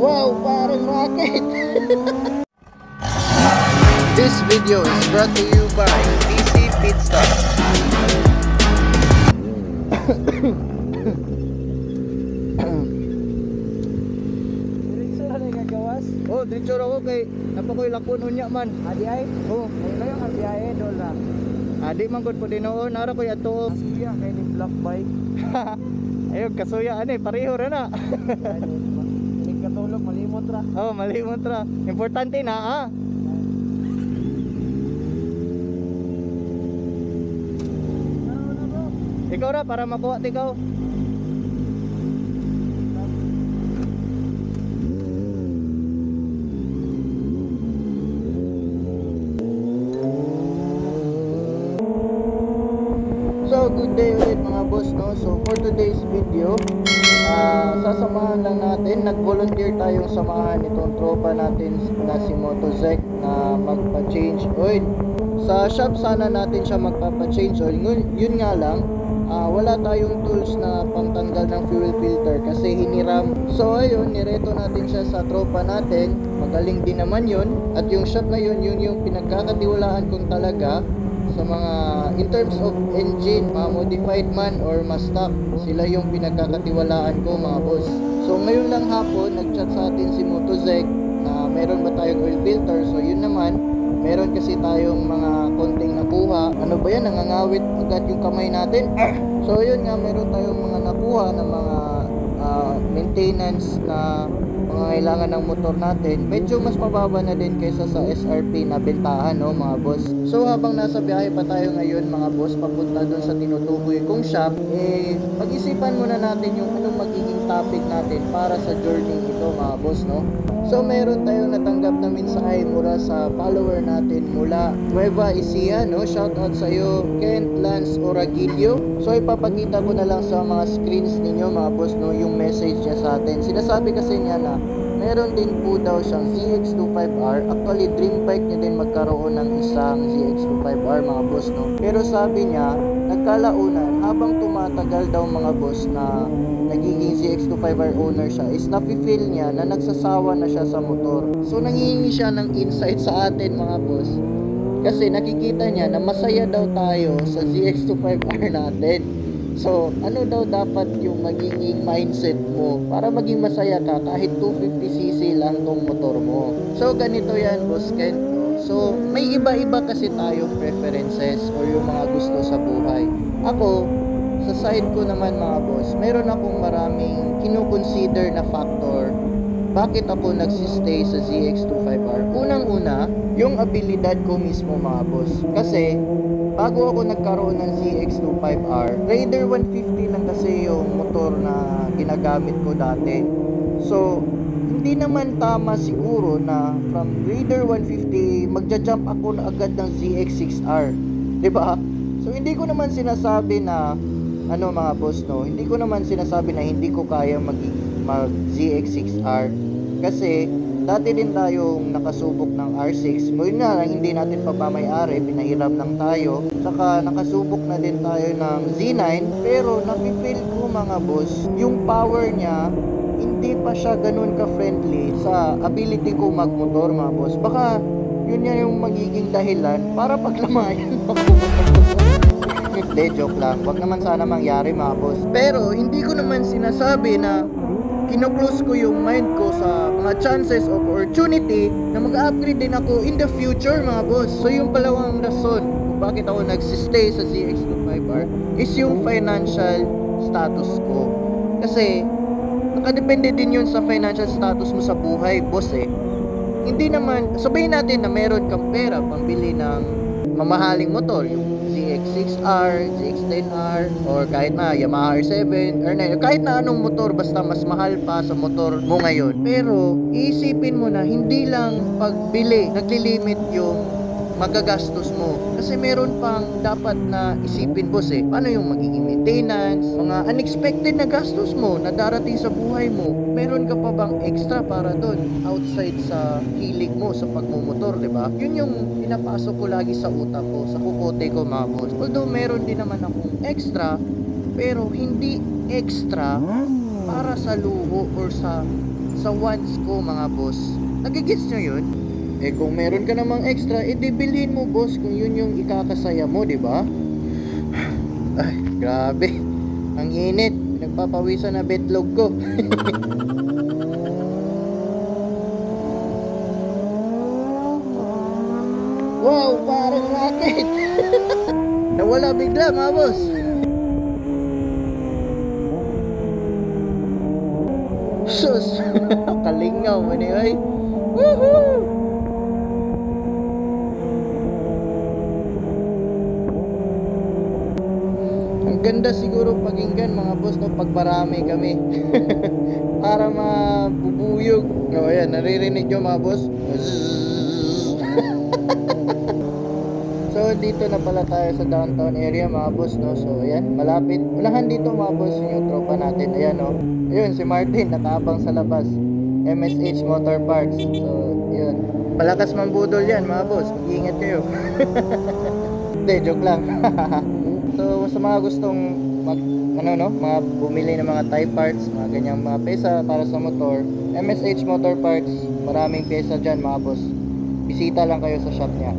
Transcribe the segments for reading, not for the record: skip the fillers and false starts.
Wow, parang rocket! This video is brought to you by PC Pit Stop. Diretso na nagagawas. Oh, diretso ako kay napakoy lakon unya man. Adi ay? Oh, Ngayon ang biyahe doon na. adi man gud pud noon nara ko ato. Kasuya kay ni black bike. Ayun kasuya ani pareho ra na. Hindi katulog malimot ra. Oh, malimot ra. Importante na ah. Ikaw ra para makuha ikaw. So, good day ulit mga boss, no? So, for today's video, sasamahan lang natin, nag-volunteer tayong samahan itong tropa natin na si Motozek na magpa-change oil. Sa shop sana natin siya magpapa-change oil. Yun nga lang, wala tayong tools na pangtanggal ng fuel filter kasi hiniram. So ayun, nireto natin siya sa tropa natin. Magaling din naman yun. At yung shop na yun yung pinagkakatiwalaan kong talaga sa mga in terms of engine, modified man or stock, sila yung pinagkakatiwalaan ko mga boss. So ngayon lang hapon nagchat sa atin si Motozek na meron ba tayong oil filter. So yun naman, meron kasi tayong mga konting nakuha. Ano ba yan, nangangawit agad yung kamay natin. So yun nga, meron tayong mga nakuha ng mga maintenance na pangangailangan ng motor natin. Medyo mas mababa na din kaysa sa SRP na bentahan, no mga boss. So habang nasa biyahe pa tayo ngayon mga boss, papunta dun sa tinutukoy kong shop, pag-isipan muna natin yung anong magiging topic natin para sa journey ito mga boss, no. So meron tayong natanggap na mensahe mula sa follower natin mula Nueva Ecija, no. Shout out sa iyo Kent Lance Oragilio. So ipapakita ko na lang sa mga screens ninyo mga boss, no, yung message niya sa atin. Sinasabi kasi niya na meron din po daw siyang ZX25R. Actually dream bike niya din magkaroon ng isang ZX25R mga boss, no. Pero sabi niya nagkalaunan habang tumatagal daw mga boss na nagiging ZX25R owner siya is nafe-feel niya na nagsasawa na siya sa motor. So nangihingi siya ng insight sa atin mga boss, kasi nakikita niya na masaya daw tayo sa ZX25R natin. So ano daw dapat yung magiging mindset mo para maging masaya ka kahit 250cc lang tong motor mo. So ganito yan boss Ken. So may iba-iba kasi tayong preferences or yung mga gusto sa buhay. Ako sa side ko naman mga boss, meron akong maraming kino-consider na factor bakit ako nagsistay sa ZX25R. Unang-una, yung abilidad ko mismo mga boss. Kasi bago ako nagkaroon ng ZX25R, Raider 150 lang kasi yung motor na ginagamit ko dati. So hindi naman tama siguro na from Raider 150 magja-jump ako na agad ng ZX6R, 'di ba? So hindi ko naman sinasabi na ano mga boss, no, hindi ko naman sinasabi na hindi ko kaya mag ZX6R kasi dati din tayong nakasubok ng R6. Ngayon na lang hindi natin pagmamayari, pinahiram lang tayo. Saka nakasubok na din tayo ng Z9, pero nafe-feel ko mga boss, yung power niya hindi pa siya ganun ka-friendly sa ability ko magmotor mga boss. Baka yun yan yung magiging dahilan para paglamayan ako. Hindi, joke lang. Wag naman sana mangyari mga boss. Pero hindi ko naman sinasabi na kino-close ko yung mind ko sa mga chances of opportunity na mag-upgrade din ako in the future mga boss. So yung palawang rason kung bakit ako nagsistay sa ZX25R is yung financial status ko. Kasi nakadepende din yun sa financial status mo sa buhay boss eh. Hindi naman, sabihin natin na meron kang pera pambili ng mamahaling motor, yung ZX6R, ZX10R, or kahit na Yamaha R7 or 9, kahit na anong motor basta mas mahal pa sa motor mo ngayon. Pero iisipin mo na hindi lang pagbili naglilimit yung magagastos mo, kasi meron pang dapat na isipin boss eh. Paano yung magiging maintenance, mga unexpected na gastos mo na darating sa buhay mo? Meron ka pa bang extra para doon outside sa hilig mo sa pagmumotor, di ba? Yun yung pinapasok ko lagi sa utak ko, sa kukote ko mga boss. Although meron din naman akong extra, pero hindi extra para sa luho or sa sa wants ko mga boss. Nagigits nyo yun? Eh kung meron ka namang extra, edi bilhin mo boss kung yun yung ikakasaya mo, di ba? Ay, grabe. Ang init. Nagpapawisan na betlog ko. Wow, parang rocket. Nawala bigla mga boss. Sus. Kalingaw man eh. Woohoo! Ang ganda siguro pakinggan mga boss no, pag marami kami. Para mabubuyog. O ayan, naririnig nyo mga boss. So dito na pala tayo sa downtown area mga boss no. So ayan, malapit. Unahan dito mga boss yung tropa natin. Ayan no. Ayun si Martin nakaabang sa labas. MSH Motor Parts. So yun. Palakas mambudol yan mga boss. Mag-iingat kayo. Hindi, joke lang. So sa mga gustong mga bumili ng mga tie parts, mga ganyang mga pesa para sa motor, MSH Motor Parts, maraming pesa dyan mga boss. Bisita lang kayo sa shop niya.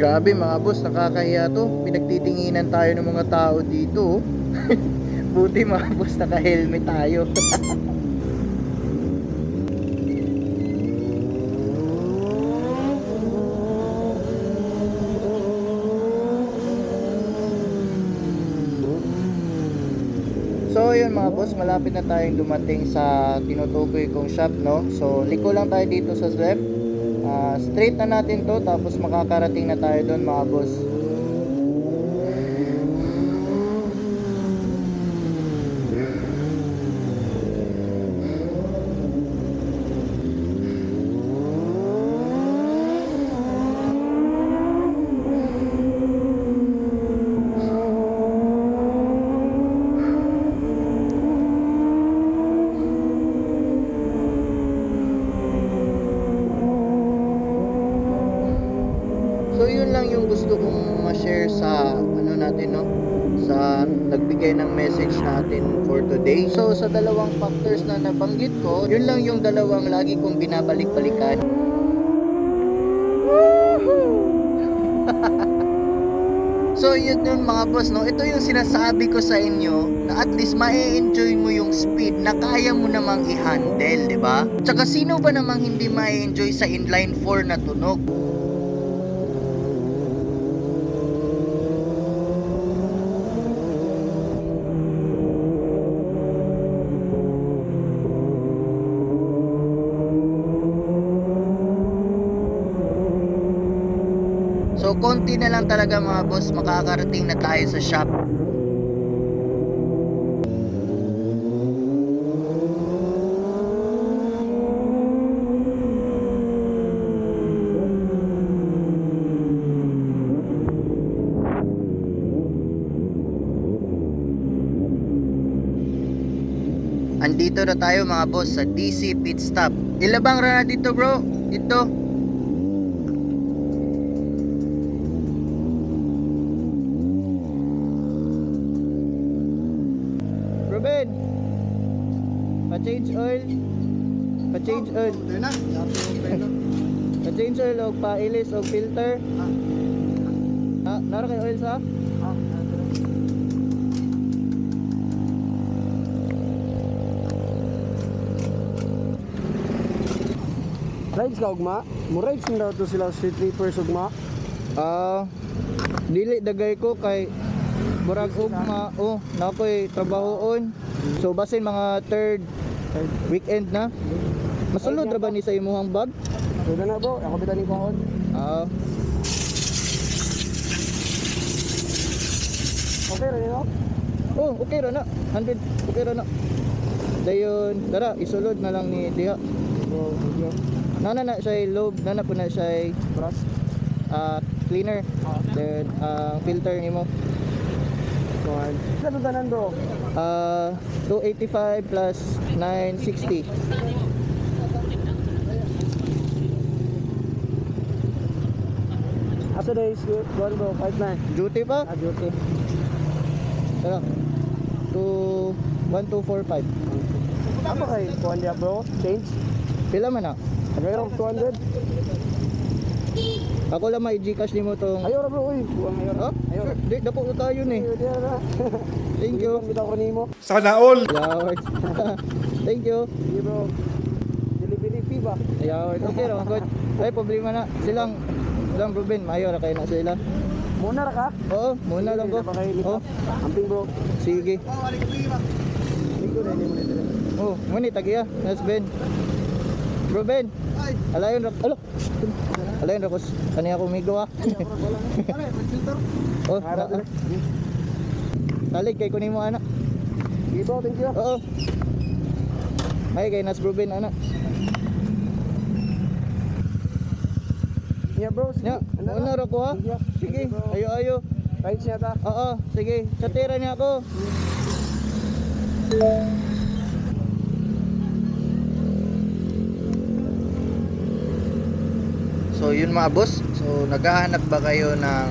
Grabe mga boss, nakakahiya to. Pinagtitinginan tayo ng mga tao dito. Buti mga boss, naka-helmet tayo. So yun mga boss, malapit na tayong dumating sa tinutukoy kong shop no. So liko lang tayo dito sa left. Straight na natin to, tapos makakarating na tayo doon mga boss. So yun lang yung gusto kong ma-share sa natin no, sa nagbigay ng message natin for today. So sa dalawang factors na nabanggit ko, yun lang yung dalawang lagi kong binabalik-balikan. So yun yung mga boss no, ito yung sinasabi ko sa inyo na at least ma-enjoy mo yung speed na kaya mo namang i-handle, di ba? Tsaka sino ba namang hindi ma-enjoy sa inline 4 na tunog? So konti na lang talaga mga boss, makakarating na tayo sa shop. Andito na tayo mga boss sa DC Pit Stop. Ilabang ra na dito bro. Dito. Ruben, pa-change oil. Pa-change oil. Pa-change oil o pa-ilis o filter. Naro kay oil sa? Rides ka ugma? Mo rides na daw to sila street sweepers ugma. Dili dagay ko kay murag ugma na ko'y trabahoon. So basin mga third weekend na. Masulod ra ba ni sa imuhang bag? So na bro, ako bitan ni kuhon. Okay ra no? Okay ra na. 100 okay ra na. Dayon, tara isulod na lang ni diha. So, video. Nana na siya lobe, nana po na siya Brush. Cleaner. Then filter nimo. So, ano tanan bro? 285 plus 960. Asa days, buwan bro, pipeline. Duty pa? Duty. Tara. 1245. Apa kay kuan dia bro? Change? Pila man na? Mayroong 200. Ako lang may Gcash nimo tong. Ayaw ra bro, uy. Buwang ayaw ra. Oh? Sure. Di dapo na tayo ni. Ayaw ra. Thank you. Bitaw ko nimo. Sana all. Yaward. Thank you. Sige bro. Delivery fee ba? Yaward. Okay ra good. Ay problema na. Silang Ruben, mayo ra kay na sila. Muna ra ka? Oo, muna lang ko. Oh, Amping bro. sige. Ligo na ni mo dito. Oh, muni tagiya. Nas Ben. Ruben. Alayon ra. Alo. Alayon ra kos. Kani ako migo ah. Oh, talig kay kunin mo anak. Sige bro, thank you. Oo. Ay kay Nas Ruben anak. Yeah bro, sige. Nya, una ra ko ha. Sige, ayo. Kahit siya ta. Oo, sige. Chatera niya ako. So yun mga boss. So naghahanap ba kayo ng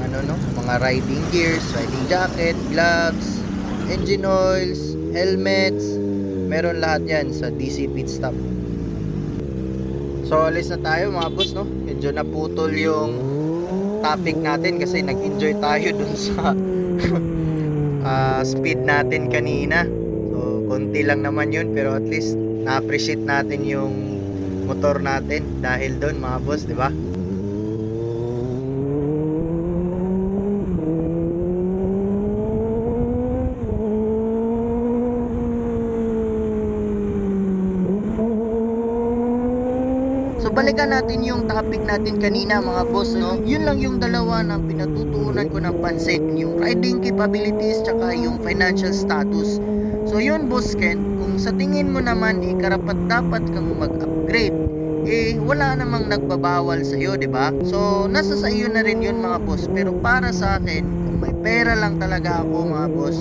mga riding gears, riding jacket, gloves, engine oils, helmets? Meron lahat 'yan sa DC Pit Stop. So alis na tayo mga boss, no? Medyo naputol yung topic natin kasi nag-enjoy tayo dun sa speed natin kanina. So konti lang naman yun, pero at least na-appreciate natin yung motor natin dahil doon mga boss, di ba? So balikan natin yung topic natin kanina mga boss, no? Yun lang yung dalawa na pinatutuunan ko ng pansin, yung riding capabilities tsaka yung financial status. So yun boss Ken, kung sa tingin mo naman karapat dapat kang mag-upgrade, wala namang nagbabawal sa iyo, 'di ba? So nasa sa iyo na rin yun mga boss. Pero para sa akin, kung may pera lang talaga ako mga boss,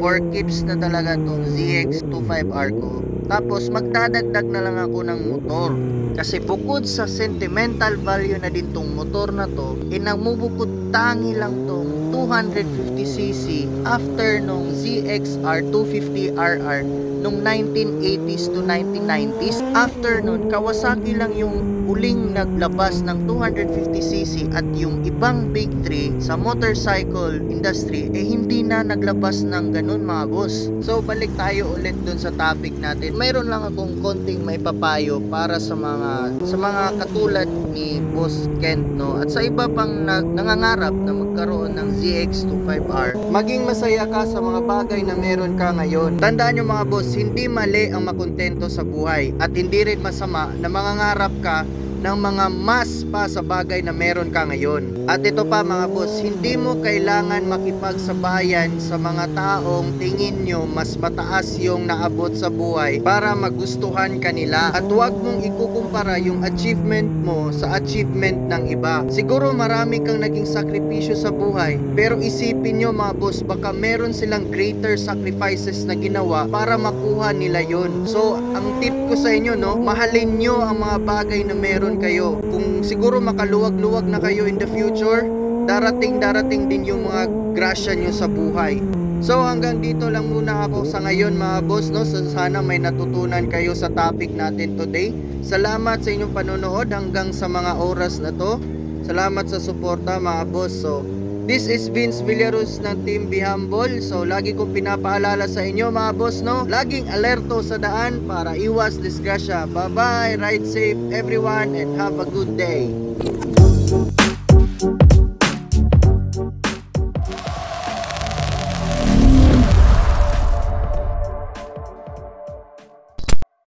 for keeps na talaga tong ZX25R ko. Tapos magdadagdag na lang ako ng motor. Kasi bukod sa sentimental value na din tong motor na to, namubukod tangi lang tong 250cc after nung ZXR 250RR nung 1980s to 1990s. After nun, Kawasaki lang yung uling naglabas ng 250cc at yung ibang big 3 sa motorcycle industry hindi na naglabas ng ganun mga boss. So balik tayo ulit dun sa topic natin. Mayroon lang akong konting may papayo para sa mga katulad ni Boss Kent, no, at sa iba pang nangangarap na magkaroon ng ZX25R. Maging masaya ka sa mga bagay na meron ka ngayon. Tandaan nyo mga boss, hindi mali ang makontento sa buhay at hindi rin masama na mangangarap ka ng mga mas pa sa bagay na meron ka ngayon. At ito pa mga boss, hindi mo kailangan makipagsabayan sa mga taong tingin nyo mas mataas yung naabot sa buhay para magustuhan kanila. At huwag mong ikukumpara yung achievement mo sa achievement ng iba. Siguro marami kang naging sakripisyo sa buhay, pero isipin nyo mga boss, baka meron silang greater sacrifices na ginawa para makuha nila yon. So ang tip ko sa inyo, no, mahalin nyo ang mga bagay na meron kayo. Kung siguro makaluwag-luwag na kayo in the future, darating din yung mga grasya nyo sa buhay. So hanggang dito lang muna ako sa ngayon mga boss, no? So, sana may natutunan kayo sa topic natin today. Salamat sa inyong panonood hanggang sa mga oras na to. Salamat sa suporta mga boss. So this is Vince Villaruz ng Team Be Humble. So lagi kong pinapaalala sa inyo mga boss, no, laging alerto sa daan para iwas disgrasya. Bye bye, ride safe everyone and have a good day.